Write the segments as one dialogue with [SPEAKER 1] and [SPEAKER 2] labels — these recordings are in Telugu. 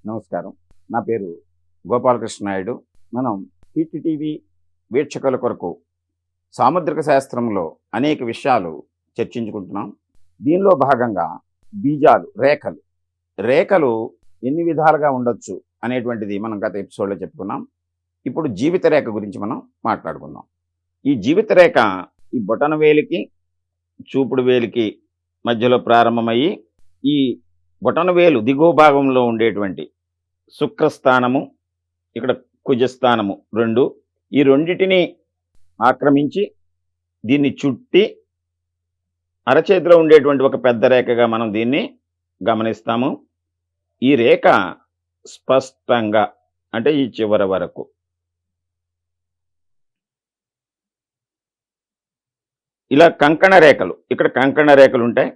[SPEAKER 1] నమస్కారం. నా పేరు గోపాలకృష్ణ నాయుడు. మనం హిట్ టీవీ వీక్షకుల కొరకు సాముద్రిక శాస్త్రంలో అనేక విషయాలు చర్చించుకుంటున్నాం. దీనిలో భాగంగా బీజాలు, రేఖలు ఎన్ని విధాలుగా ఉండొచ్చు అనేటువంటిది మనం గత ఎపిసోడ్లో చెప్పుకున్నాం. ఇప్పుడు జీవిత రేఖ గురించి మనం మాట్లాడుకుందాం. ఈ జీవిత రేఖ ఈ బొటన వేలికి చూపుడు వేలికి మధ్యలో ప్రారంభమయ్యి ఈ బొటన వేలు దిగువ భాగంలో ఉండేటువంటి శుక్రస్థానము, ఇక్కడ కుజస్థానము రెండు, ఈ రెండిటిని ఆక్రమించి దీన్ని చుట్టి అరచేతిలో ఉండేటువంటి ఒక పెద్ద రేఖగా మనం దీన్ని గమనిస్తాము. ఈ రేఖ స్పష్టంగా అంటే ఈ చివరి వరకు ఇలా కంకణ రేఖలు, ఇక్కడ కంకణ రేఖలు ఉంటాయి.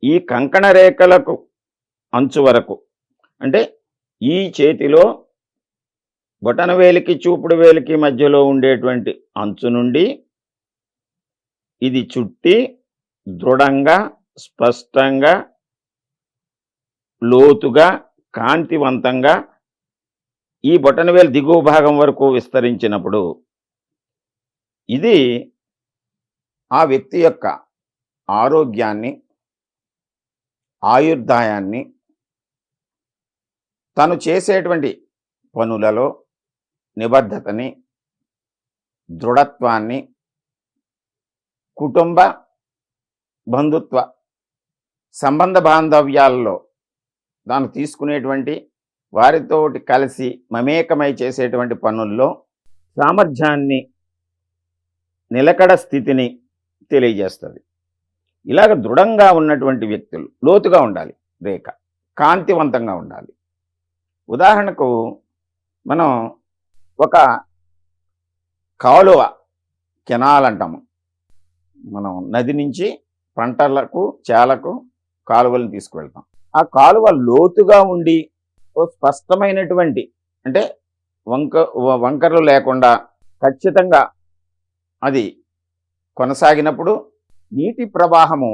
[SPEAKER 1] ఈ కంకణ రేఖలకు అంచు వరకు అంటే ఈ చేతిలో బొటన వేలికి చూపుడు వేలికి మధ్యలో ఉండేటువంటి అంచు నుండి ఇది చుట్టి దృఢంగా, స్పష్టంగా, లోతుగా, కాంతివంతంగా ఈ బొటన వేలు దిగువ భాగం వరకు విస్తరించినప్పుడు ఇది ఆ వ్యక్తి యొక్క ఆరోగ్యాన్ని, ఆయుర్దాయాన్ని, తను చేసేటువంటి పనులలో నిబద్ధతని, దృఢత్వాన్ని, కుటుంబ బంధుత్వ సంబంధ బాంధవ్యాలలో తాను తీసుకునేటువంటి వారితోటి కలిసి మమేకమై చేసేటువంటి పనుల్లో సామర్థ్యాన్ని, నిలకడ స్థితిని తెలియజేస్తుంది. ఇలాగ దృఢంగా ఉన్నటువంటి వ్యక్తులు లోతుగా ఉండాలి, రేఖ కాంతివంతంగా ఉండాలి. ఉదాహరణకు మనం ఒక కాలువ, కెనాల్ అంటాము, మనం నది నుంచి పంటలకు, చేలకు కాలువలను తీసుకువెళ్తాం. ఆ కాలువ లోతుగా ఉండి ఓ స్పష్టమైనటువంటి అంటే వంకరలు లేకుండా ఖచ్చితంగా అది కొనసాగినప్పుడు నీటి ప్రవాహము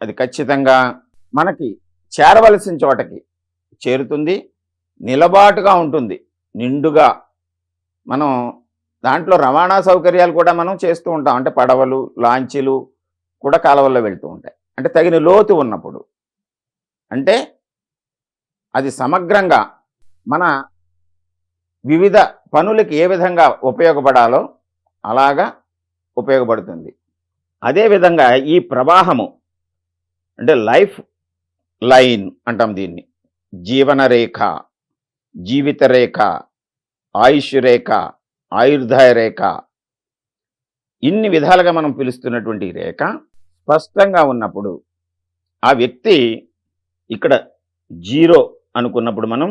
[SPEAKER 1] అది ఖచ్చితంగా మనకి చేరవలసిన చోటకి చేరుతుంది, నిలబాటుగా ఉంటుంది, నిండుగా. మనం దాంట్లో రవాణా సౌకర్యాలు కూడా మనం చేస్తూ ఉంటాం. అంటే పడవలు, లాంచీలు కూడా కాలువల్లో వెళ్తూ ఉంటాయి. అంటే తగిన లోతు ఉన్నప్పుడు, అంటే అది సమగ్రంగా మన వివిధ పనులకి ఏ విధంగా ఉపయోగపడాలో అలాగా ఉపయోగపడుతుంది. అదేవిధంగా ఈ ప్రవాహము అంటే లైఫ్ లైన్ అంటాం దీన్ని. జీవన రేఖ, జీవిత రేఖ, ఆయుష్ రేఖ, ఆయుర్దాయ రేఖ, ఇన్ని విధాలుగా మనం పిలుస్తున్నటువంటి రేఖ స్పష్టంగా ఉన్నప్పుడు ఆ వ్యక్తి ఇక్కడ 0 అనుకున్నప్పుడు మనం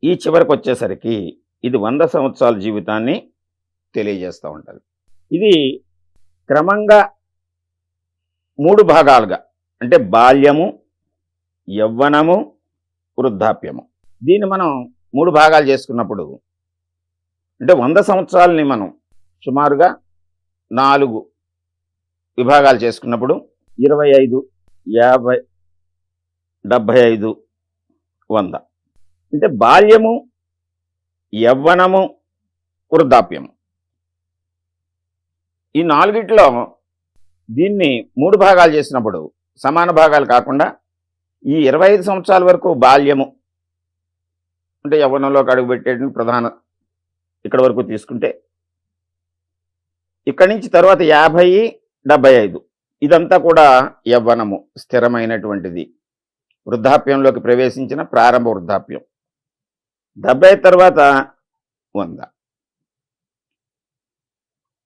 [SPEAKER 1] ఈ చివరికి వచ్చేసరికి ఇది 100 సంవత్సరాల జీవితాన్ని తెలియజేస్తూ ఉంటుంది. ఇది క్రమంగా 3 భాగాలుగా అంటే బాల్యము, యవ్వనము, వృద్ధాప్యము, దీన్ని మనం 3 భాగాలు చేసుకున్నప్పుడు అంటే 100 సంవత్సరాలని మనం సుమారుగా 4 విభాగాలు చేసుకున్నప్పుడు 25, 50, 75, 100 అంటే బాల్యము, యవ్వనము, వృద్ధాప్యము, ఈ 4టిలో దీన్ని 3 భాగాలు చేసినప్పుడు సమాన భాగాలు కాకుండా ఈ 25 సంవత్సరాల వరకు బాల్యము అంటే యవ్వనంలోకి అడుగుపెట్టేటువంటి ప్రధాన ఇక్కడ వరకు తీసుకుంటే, ఇక్కడి నుంచి తర్వాత 50, 75 ఇదంతా కూడా యవ్వనము, స్థిరమైనటువంటిది. వృద్ధాప్యంలోకి ప్రవేశించిన ప్రారంభ వృద్ధాప్యం. 70 తర్వాత 100.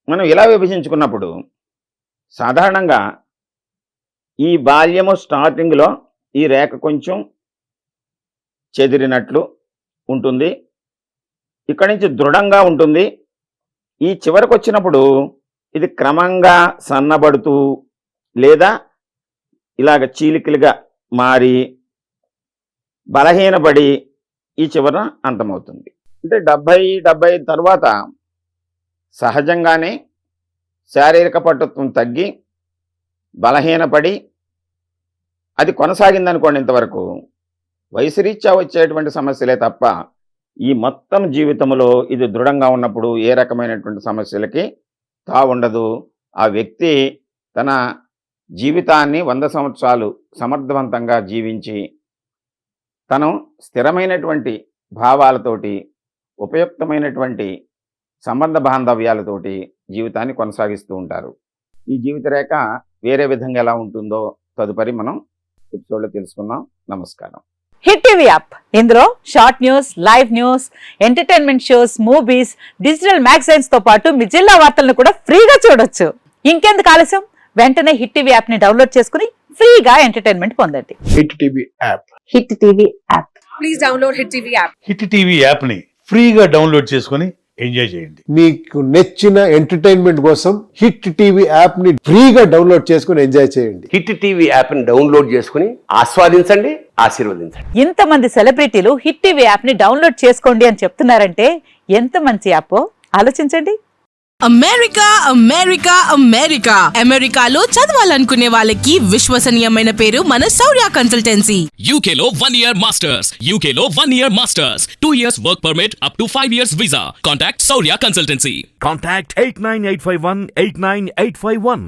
[SPEAKER 1] మనం ఇలా విభజించుకున్నప్పుడు సాధారణంగా ఈ బాల్యము స్టార్టింగ్లో ఈ రేఖ కొంచెం చెదిరినట్లు ఉంటుంది, ఇక్కడి నుంచి దృఢంగా ఉంటుంది. ఈ చివరికి వచ్చినప్పుడు ఇది క్రమంగా సన్నబడుతూ లేదా ఇలాగ చీలికలుగా మారి బలహీనపడి ఈ చివర అంతమవుతుంది. అంటే 70 తర్వాత సహజంగానే శారీరక పటుత్వం తగ్గి బలహీనపడి అది కొనసాగిందనుకోండి ఇంతవరకు, వయసు రీత్యా వచ్చేటువంటి సమస్యలే తప్ప ఈ మొత్తం జీవితంలో ఇది దృఢంగా ఉన్నప్పుడు ఏ రకమైనటువంటి సమస్యలకి తావుండదు. ఆ వ్యక్తి తన జీవితాన్ని 100 సంవత్సరాలు సమర్థవంతంగా జీవించి తను స్థిరమైనటువంటి భావాలతోటి, ఉపయుక్తమైనటువంటి సంబంధ బాంధవ్యాలతోటి జీవితాన్ని కొనసాగిస్తూ ఉంటారు. ఈ జీవిత రేఖ వేరే విధంగా ఎలా ఉంటుందో తదుపరి మనం ఎపిసోడ్లో తెలుసుకుందాం. నమస్కారం.
[SPEAKER 2] హిట్ టీవీ యాప్, ఇందులో short news, live news, entertainment shows, movies, digital magazines తో పాటు మీ జిల్లా వార్తలను కూడా ఫ్రీగా చూడొచ్చు. ఇంకెందుకు ఆలస్యం, వెంటనే హిట్ టీవీ యాప్ ని డౌన్లోడ్ చేసుకుని ఫ్రీగా ఎంటర్టైన్మెంట్ పొందండి.
[SPEAKER 3] Hit TV app.
[SPEAKER 2] Hit TV app.
[SPEAKER 4] Please download hit TV app.
[SPEAKER 5] Hit TV app ని ఫ్రీగా డౌన్లోడ్ చేసుకొని ఎంజాయ్ చేయండి.
[SPEAKER 3] మీకు నచ్చిన ఎంటర్టైన్మెంట్ కోసం హిట్ టీవీ యాప్ ని ఫ్రీగా డౌన్లోడ్ చేసుకుని ఎంజాయ్ చేయండి.
[SPEAKER 6] హిట్ టీవీ యాప్ ని డౌన్లోడ్ చేసుకుని ఆస్వాదించండి, ఆశీర్వదించండి.
[SPEAKER 2] ఇంతమంది సెలబ్రిటీలు హిట్ టీవీ యాప్ ని డౌన్లోడ్ చేసుకోండి అని చెప్తున్నారంటే ఎంత మంచి యాప్ ఆలోచించండి.
[SPEAKER 7] అమెరికా అమెరికా అమెరికా అమెరికాలో చదవాలనుకునే వాళ్ళకి విశ్వసనీయమైన పేరు మన శౌర్య కన్సల్టెన్సీ.
[SPEAKER 8] UK లో 1 year masters. UK లో 1 year masters. 2 years work permit up to 5 years visa. Contact Saurya Consultancy.
[SPEAKER 9] Contact 89851 89851.